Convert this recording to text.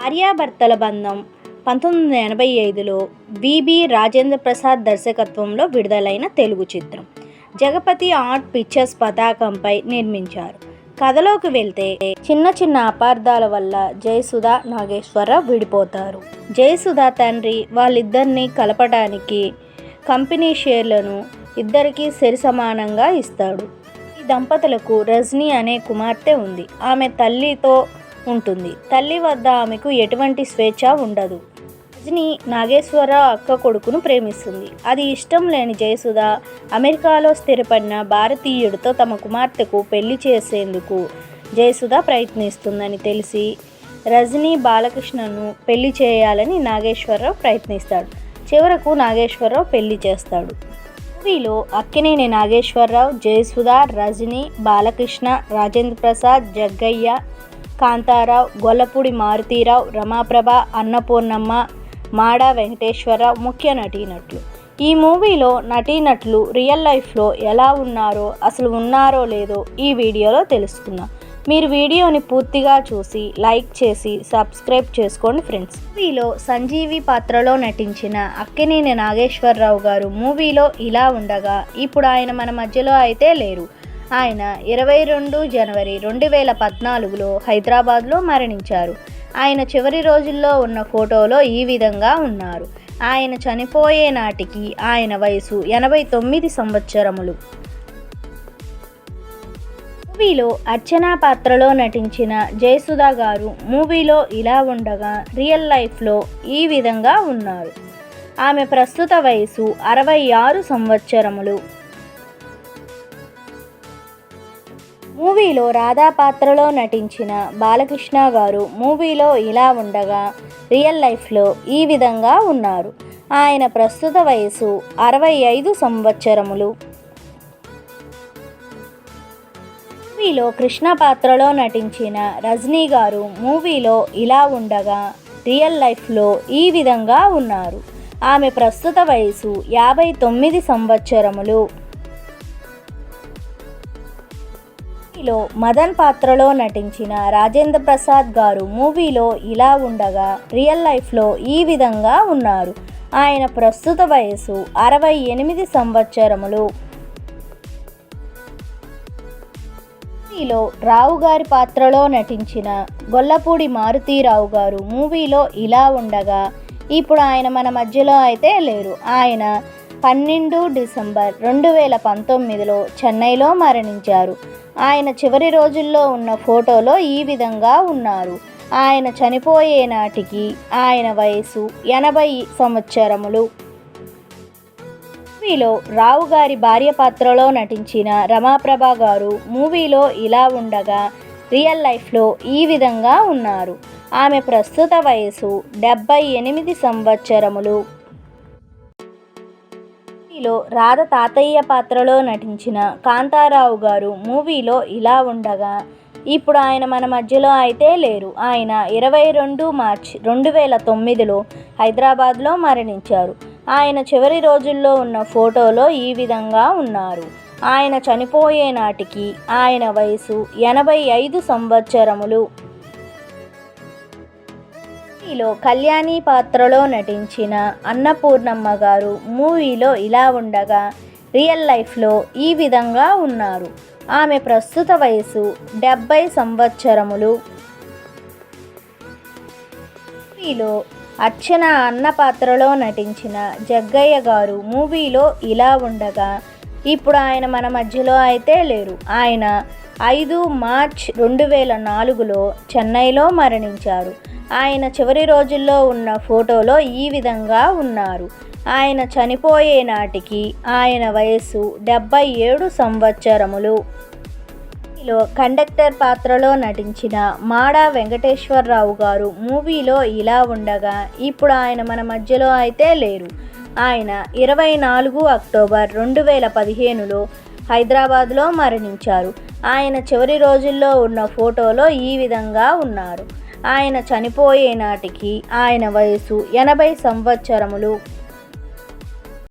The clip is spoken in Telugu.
భార్యాభర్తల బంధం 1985లో విబి రాజేంద్ర ప్రసాద్ దర్శకత్వంలో విడుదలైన తెలుగు చిత్రం. జగపతి ఆర్ట్ పిక్చర్స్ పతాకంపై నిర్మించారు. కథలోకి వెళ్తే చిన్న చిన్న అపార్థాల వల్ల జయసుధ, నాగేశ్వరరావు విడిపోతారు. జయసుధ తండ్రి వాళ్ళిద్దరినీ కలపడానికి కంపెనీ షేర్లను ఇద్దరికీ సరిసమానంగా ఇస్తాడు. ఈ దంపతులకు రజనీ అనే కుమార్తె ఉంది. ఆమె తల్లితో ఉంటుంది. తల్లి వద్ద ఆమెకు ఎటువంటి స్వేచ్ఛ ఉండదు. రజనీ నాగేశ్వరరావు అక్క కొడుకును ప్రేమిస్తుంది. అది ఇష్టం లేని జయసుధ అమెరికాలో స్థిరపడిన భారతీయుడితో తమ కుమార్తెకు పెళ్లి చేసేందుకు జయసుధ ప్రయత్నిస్తుందని తెలిసి రజనీ బాలకృష్ణను పెళ్లి చేయాలని నాగేశ్వరరావు ప్రయత్నిస్తాడు. చివరకు నాగేశ్వరరావు పెళ్లి చేస్తాడు. మూవీలో అక్కినేని నాగేశ్వరరావు, జయసుధ, రజనీ, బాలకృష్ణ, రాజేంద్ర ప్రసాద్, జగ్గయ్య, కాంతారావు, గొల్లపూడి మారుతీరావు, రమాప్రభ, అన్నపూర్ణమ్మ, మాడా వెంకటేశ్వరరావు ముఖ్య నటీనటులు. ఈ మూవీలో నటీనటులు రియల్ లైఫ్లో ఎలా ఉన్నారో, అసలు ఉన్నారో లేదో ఈ వీడియోలో తెలుసుకుందాం. మీరు వీడియోని పూర్తిగా చూసి లైక్ చేసి సబ్స్క్రైబ్ చేసుకోండి ఫ్రెండ్స్. మూవీలో సంజీవి పాత్రలో నటించిన అక్కినేని నాగేశ్వరరావు గారు మూవీలో ఇలా ఉండగా ఇప్పుడు ఆయన మన మధ్యలో అయితే లేరు. ఆయన 22 జనవరి 2014లో హైదరాబాద్లో మరణించారు. ఆయన చివరి రోజుల్లో ఉన్న ఫోటోలో ఈ విధంగా ఉన్నారు. ఆయన చనిపోయే నాటికి ఆయన వయసు 89 సంవత్సరములు. మూవీలో అర్చన పాత్రలో నటించిన జయసుధ గారు మూవీలో ఇలా ఉండగా రియల్ లైఫ్లో ఈ విధంగా ఉన్నారు. ఆమె ప్రస్తుత వయసు 66 సంవత్సరములు. మూవీలో రాధా పాత్రలో నటించిన బాలకృష్ణ గారు మూవీలో ఇలా ఉండగా రియల్ లైఫ్లో ఈ విధంగా ఉన్నారు. ఆయన ప్రస్తుత వయసు 65 సంవత్సరములు. మూవీలో కృష్ణ పాత్రలో నటించిన రజనీ గారు మూవీలో ఇలా ఉండగా రియల్ లైఫ్లో ఈ విధంగా ఉన్నారు. ఆమె ప్రస్తుత వయసు 59 సంవత్సరములు. మూవీలో మదన్ పాత్రలో నటించిన రాజేంద్ర ప్రసాద్ గారు మూవీలో ఇలా ఉండగా రియల్ లైఫ్లో ఈ విధంగా ఉన్నారు. ఆయన ప్రస్తుత వయసు 68 సంవత్సరములు. మూవీలో రావు గారి పాత్రలో నటించిన గొల్లపూడి మారుతీరావు గారు మూవీలో ఇలా ఉండగా ఇప్పుడు ఆయన మన మధ్యలో అయితే లేరు. ఆయన 12 డిసెంబర్ 2019లో చెన్నైలో మరణించారు. ఆయన చివరి రోజుల్లో ఉన్న ఫోటోలో ఈ విధంగా ఉన్నారు. ఆయన చనిపోయే నాటికి ఆయన వయసు 80 సంవత్సరములు. మూవీలో రావు గారి భార్య పాత్రలో నటించిన రమాప్రభ గారు మూవీలో ఇలా ఉండగా రియల్ లైఫ్లో ఈ విధంగా ఉన్నారు. ఆమె ప్రస్తుత వయసు 78 సంవత్సరములు. మూవీలో రాధ తాతయ్య పాత్రలో నటించిన కాంతారావు గారు మూవీలో ఇలా ఉండగా ఇప్పుడు ఆయన మన మధ్యలో అయితే లేరు. ఆయన 22 మార్చి 2009లో హైదరాబాద్లో మరణించారు. ఆయన చివరి రోజుల్లో ఉన్న ఫోటోలో ఈ విధంగా ఉన్నారు. ఆయన చనిపోయే నాటికి ఆయన వయసు 85 సంవత్సరములు. మూవీలో కళ్యాణి పాత్రలో నటించిన అన్నపూర్ణమ్మ గారు మూవీలో ఇలా ఉండగా రియల్ లైఫ్లో ఈ విధంగా ఉన్నారు. ఆమె ప్రస్తుత వయసు 70 సంవత్సరములు. మూవీలో అర్చన అన్న పాత్రలో నటించిన జగ్గయ్య గారు మూవీలో ఇలా ఉండగా ఇప్పుడు ఆయన మన మధ్యలో అయితే లేరు. ఆయన 5 మార్చి 2004లో చెన్నైలో మరణించారు. ఆయన చివరి రోజుల్లో ఉన్న ఫోటోలో ఈ విధంగా ఉన్నారు. ఆయన చనిపోయే నాటికి ఆయన వయసు 77 సంవత్సరములు. మూవీలో కండక్టర్ పాత్రలో నటించిన మాడా వెంకటేశ్వరరావు గారు మూవీలో ఇలా ఉండగా ఇప్పుడు ఆయన మన మధ్యలో అయితే లేరు. ఆయన 24 అక్టోబర్ 2015లో హైదరాబాద్లో మరణించారు. ఆయన చివరి రోజుల్లో ఉన్న ఫోటోలో ఈ విధంగా ఉన్నారు. ఆయన చనిపోయే నాటికి ఆయన వయసు 80 సంవత్సరములు.